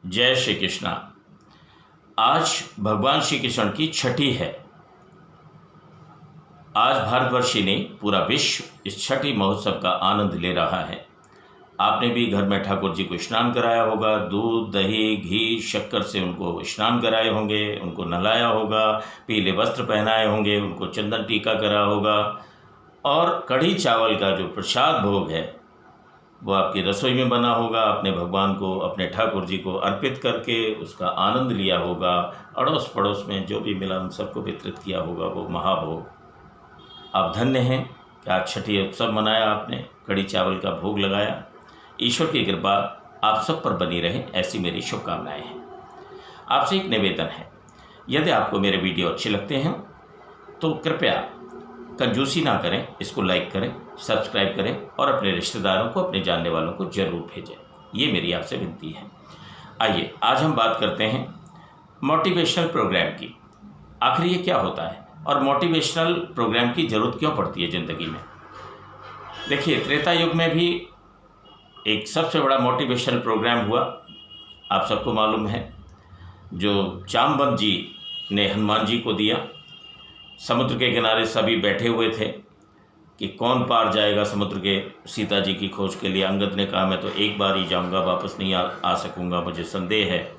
जय श्री कृष्णा। आज भगवान श्री कृष्ण की छठी है। आज भारतवर्ष ही नहीं, पूरा विश्व इस छठी महोत्सव का आनंद ले रहा है। आपने भी घर में ठाकुर जी को स्नान कराया होगा, दूध दही घी शक्कर से उनको स्नान कराए होंगे, उनको नहलाया होगा, पीले वस्त्र पहनाए होंगे, उनको चंदन टीका करा होगा और कढ़ी चावल का जो प्रसाद भोग है वो आपकी रसोई में बना होगा। अपने भगवान को, अपने ठाकुर जी को अर्पित करके उसका आनंद लिया होगा। अड़ोस पड़ोस में जो भी मिला उन सबको वितरित किया होगा वो महाभोग। आप धन्य हैं कि आज छठी उत्सव मनाया, आपने कढ़ी चावल का भोग लगाया। ईश्वर की कृपा आप सब पर बनी रहे, ऐसी मेरी शुभकामनाएं हैं। आपसे एक निवेदन है, यदि आपको मेरे वीडियो अच्छे लगते हैं तो कृपया कंजूसी ना करें, इसको लाइक करें, सब्सक्राइब करें और अपने रिश्तेदारों को, अपने जानने वालों को जरूर भेजें। ये मेरी आपसे विनती है। आइए आज हम बात करते हैं मोटिवेशनल प्रोग्राम की। आखिर ये क्या होता है और मोटिवेशनल प्रोग्राम की ज़रूरत क्यों पड़ती है ज़िंदगी में। देखिए, त्रेता युग में भी एक सबसे बड़ा मोटिवेशनल प्रोग्राम हुआ, आप सबको मालूम है, जो जामवंत जी ने हनुमान जी को दिया। समुद्र के किनारे सभी बैठे हुए थे कि कौन पार जाएगा समुद्र के सीता जी की खोज के लिए। अंगद ने कहा मैं तो एक बार ही जाऊंगा, वापस नहीं आ सकूंगा, मुझे संदेह है।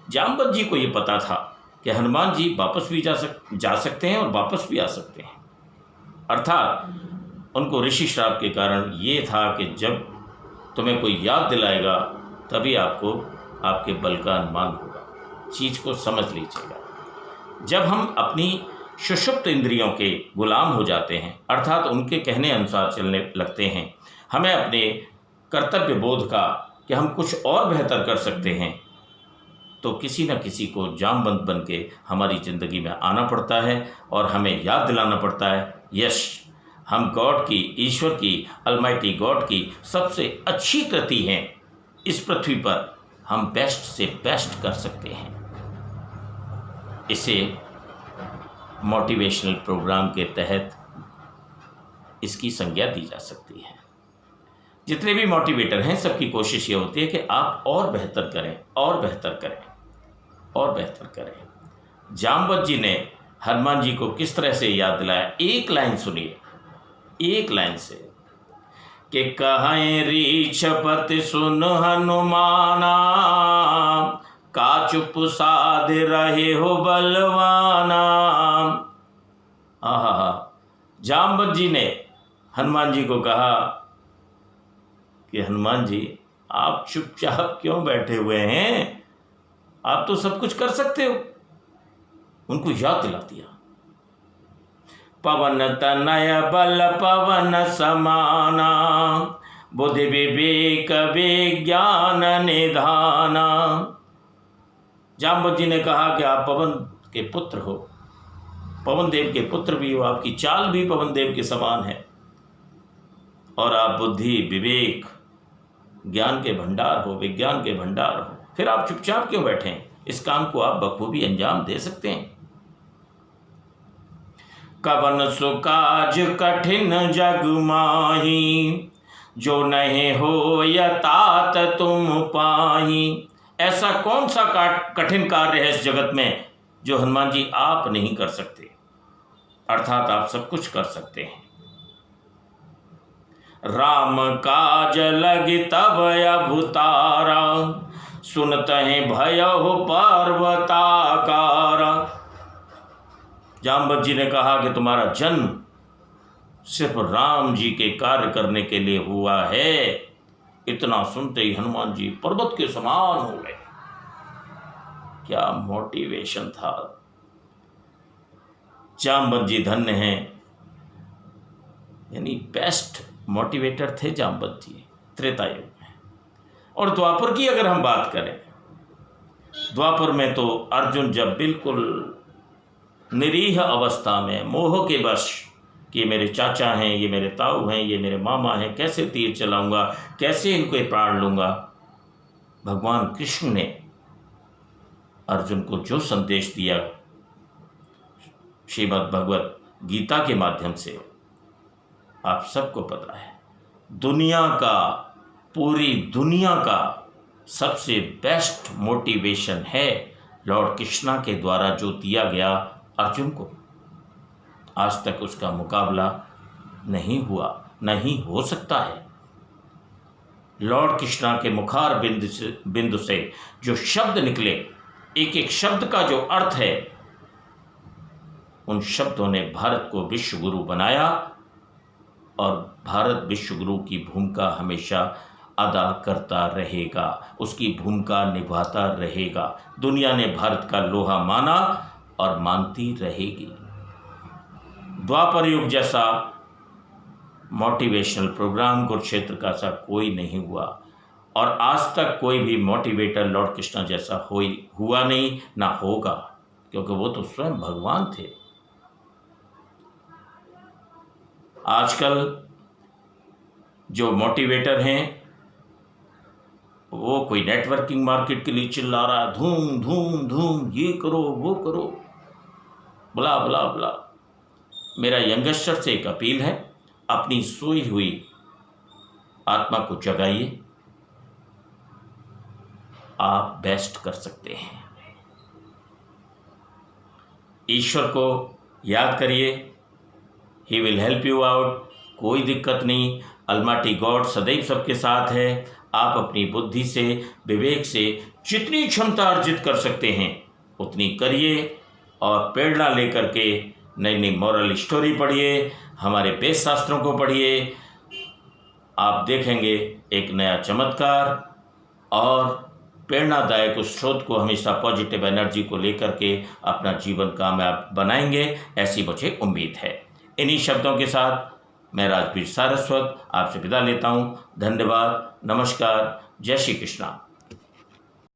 जामवंत जी को ये पता था कि हनुमान जी वापस भी जा सकते हैं और वापस भी आ सकते हैं। अर्थात उनको ऋषि श्राप के कारण ये था कि जब तुम्हें कोई याद दिलाएगा तभी आपको आपके बल का अनुमान होगा। चीज़ को समझ लीजिएगा। जब हम अपनी सुषुप्त इंद्रियों के गुलाम हो जाते हैं, अर्थात उनके कहने अनुसार चलने लगते हैं, हमें अपने कर्तव्य बोध का कि हम कुछ और बेहतर कर सकते हैं, तो किसी न किसी को जामवंत बन के हमारी ज़िंदगी में आना पड़ता है और हमें याद दिलाना पड़ता है, यश हम गॉड की, ईश्वर की, अलमाइटी गॉड की सबसे अच्छी कृति हैं। इस पृथ्वी पर हम बेस्ट से बेस्ट कर सकते हैं। इसे मोटिवेशनल प्रोग्राम के तहत इसकी संज्ञा दी जा सकती है। जितने भी मोटिवेटर हैं सबकी कोशिश ये होती है कि आप और बेहतर करें, और बेहतर करें, और बेहतर करें। जामवंत जी ने हनुमान जी को किस तरह से याद दिलाया, एक लाइन सुनिए, एक लाइन से कि कहें रीछपति सुन हनुमाना, का चुप साध रहे हो बलवाना। जामवंत जी ने हनुमान जी को कहा कि हनुमान जी आप चुपचाप क्यों बैठे हुए हैं, आप तो सब कुछ कर सकते हो। उनको याद दिला दिया। पवन तनय बल पवन समाना, बुद्धि विवेक विज्ञान निधाना। जामवंत जी ने कहा कि आप पवन के पुत्र हो, पवन देव के पुत्र भी हो, आपकी चाल भी पवन देव के समान है और आप बुद्धि विवेक ज्ञान के भंडार हो, विज्ञान के भंडार हो। फिर आप चुपचाप क्यों बैठे हैं, इस काम को आप बखूबी अंजाम दे सकते हैं। कवन सुकाज कठिन जग माही, जो नहीं हो यतात तुम पाही। ऐसा कौन सा कठिन कार्य है इस जगत में जो हनुमान जी आप नहीं कर सकते, अर्थात आप सब कुछ कर सकते हैं। राम काज लगी तब अभुतारा, सुनत हैं भय हो पर्वताकारा। जामवंत जी ने कहा कि तुम्हारा जन्म सिर्फ राम जी के कार्य करने के लिए हुआ है। इतना सुनते ही हनुमान जी पर्वत के समान हो गए। क्या मोटिवेशन था। जामवंत जी धन्य हैं, यानी बेस्ट मोटिवेटर थे जामवंत जी त्रेता युग में। और द्वापर की अगर हम बात करें, द्वापर में तो अर्जुन जब बिल्कुल निरीह अवस्था में, मोह के वश कि मेरे चाचा हैं, ये मेरे ताऊ हैं, ये मेरे मामा हैं, कैसे तीर चलाऊंगा, कैसे इनको प्राण लूंगा, भगवान कृष्ण ने अर्जुन को जो संदेश दिया श्रीमद् भगवत गीता के माध्यम से, आप सबको पता है। दुनिया का, पूरी दुनिया का सबसे बेस्ट मोटिवेशन है लॉर्ड कृष्णा के द्वारा जो दिया गया अर्जुन को। आज तक उसका मुकाबला नहीं हुआ, नहीं हो सकता है। लॉर्ड कृष्णा के मुखार बिंदु से जो शब्द निकले, एक एक शब्द का जो अर्थ है, उन शब्दों ने भारत को विश्व गुरु बनाया और भारत विश्व गुरु की भूमिका हमेशा अदा करता रहेगा, उसकी भूमिका निभाता रहेगा। दुनिया ने भारत का लोहा माना और मानती रहेगी। द्वापर युग जैसा मोटिवेशनल प्रोग्राम कुरुक्षेत्र का सा कोई नहीं हुआ और आज तक कोई भी मोटिवेटर लॉर्ड कृष्णा जैसा हुआ नहीं, ना होगा, क्योंकि वो तो स्वयं भगवान थे। आजकल जो मोटिवेटर हैं वो कोई नेटवर्किंग मार्केट के लिए चिल्ला रहा है, धूम धूम धूम, ये करो वो करो, ब्ला ब्ला ब्ला। मेरा यंगस्टर से एक अपील है, अपनी सोई हुई आत्मा को जगाइए, आप बेस्ट कर सकते हैं। ईश्वर को याद करिए, he will help you out. कोई दिक्कत नहीं, अलमाटी गॉड सदैव सबके साथ है। आप अपनी बुद्धि से, विवेक से जितनी क्षमता अर्जित कर सकते हैं उतनी करिए और प्रेरणा लेकर के नई नई मॉरल स्टोरी पढ़िए, हमारे वेद शास्त्रों को पढ़िए। आप देखेंगे एक नया चमत्कार और प्रेरणादायक उस स्रोत को हमेशा पॉजिटिव एनर्जी को लेकर के अपना जीवन कामयाब बनाएंगे, ऐसी मुझे उम्मीद है। इन्हीं शब्दों के साथ मैं राजवीर सारस्वत आपसे विदा लेता हूँ। धन्यवाद, नमस्कार, जय श्री कृष्णा।